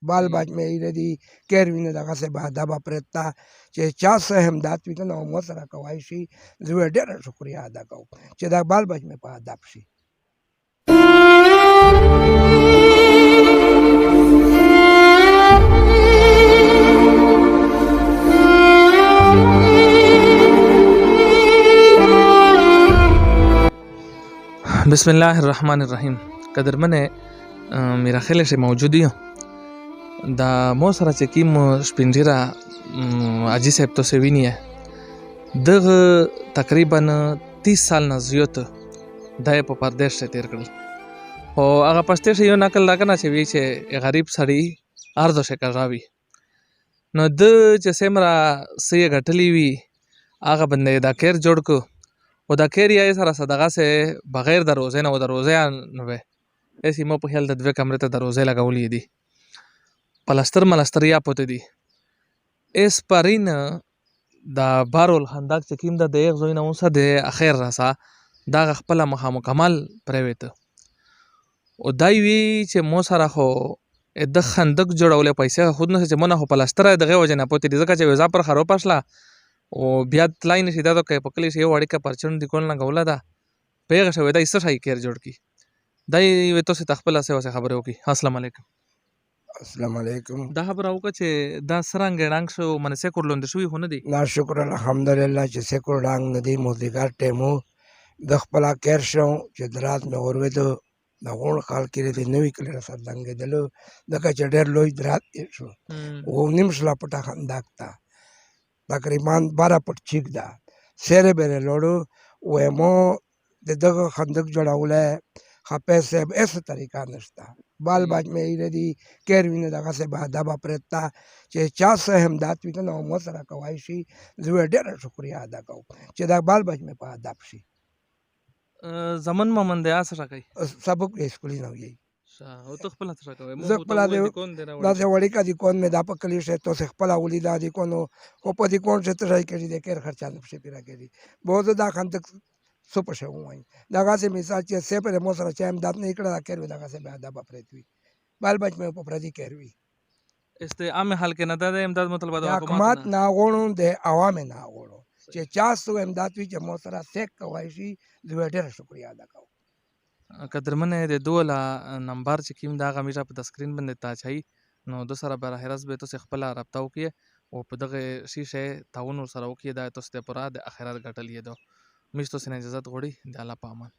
بال باج مې ایره دي کیر وینه دغسې به ادبه پرته ده چې چا څه همداد وي که نه مو سره کوای شي زه یې ډېره شکریه ادا کوم چې دا بال باج مې په ادب شي. بسم الله الرحمن الرحیم. قدرمنې میراخیل شي موجودی دا مو سره چې کوم سپین ږیره حاجي صاحب تاسو وینئ دغه تقریبا 30 سال نه زیات دا یې په پردیش کې تیر کړل او هغه پښتې یو نقل دا کنه چې وی چې غریب سړی ارزو شکر راوي نو د چې سمرا سې غټلی وی هغه بندې دا کیر جوړ کو و دا کیر یې سره صدقه سے بغیر د روزه نه و د روزه نه وي ایسی مو په خیال د دوه کمرې ته د روزه لګولې دي پلستر ملستر یا پته دي اس پرین دا بارول خندق چې کیم د دغه زوینه اوسه د اخر راسا دا خپل مکمل پرویت او دای وی چې مو سره خو د خندق جوړولې پیسې خود نه چې مونږ خو پلستر دغه وجه نه پته دي ځکه چې وزا پر خرو پښلا او بیا تلای نشي دا که په کلی شی وړي کا پرچن دی کول نه غولا دا پیغه شوی دا ایسه شای کیر جوړ کی دای وی تاسو تخپل سره خبرې وکي. السلام علیکم. السلام علیکم. دا خبره وکړه چې دا سرنګ ډنګ شو منسه کورلوند شوی خو نه دی نا شکر الحمدلله چې سکور ډنګ ندی موزیګر ټیمو د خپل کیر شو چې درات مې اوروي د غون خال کې د نوې کلی سره دنګېدلو دغه چې ډېر لوی درات شو او نیم شلا پټه خندق تا تقریبا 12 فٹ چیک ده سره بره لوړو ومو دغه خندق جوړوله خپه صاحب ایسه طریقه نشته بال باج مې ایره دي کیر وینه دغسې به ادبه پرته ده چې چا څه همداد وي که نه مو سره کوای شي زه یې ډېره شکریه ادا کوم چې دا بال باج مې په ادب شي. زمن مومن دی اسه کوي سبق اسکولي نه وي او ته خپل څه کوي زه خپل دا وړي کا دي کون مې دا په کلی شه تو خپل ولې دا دي کونو او په دې کون شه ته راي کړي د کیر خرچه نه پښې پیرا کړي بہت دا خندق سو پښه وای دا غاسه مثال چې سه پر مو سره چې امداد نه کړه دا کیر دا غاسه به ادب پرېتوي بال بچ مې په پردي کیروي este عام حال کې نه د امداد مطلب د حکومت نه غوڼو د عوام نه غوڼو چې چا سو امداد وي چې مو سره سیک کوي شي زه ډېر شکریا ادا کوم. قدرمنې د دوله نمبر چې کیم دا غمیره په سکرین باندې تا چي نو د سره بر هرڅ به تاسو خپل رابطه وکي او په دغه شیشه تعاون سره وکي دا تاسو ته پرا د اخرت غټلې دو مشتو سینه اجازه غوړي د الله په امان.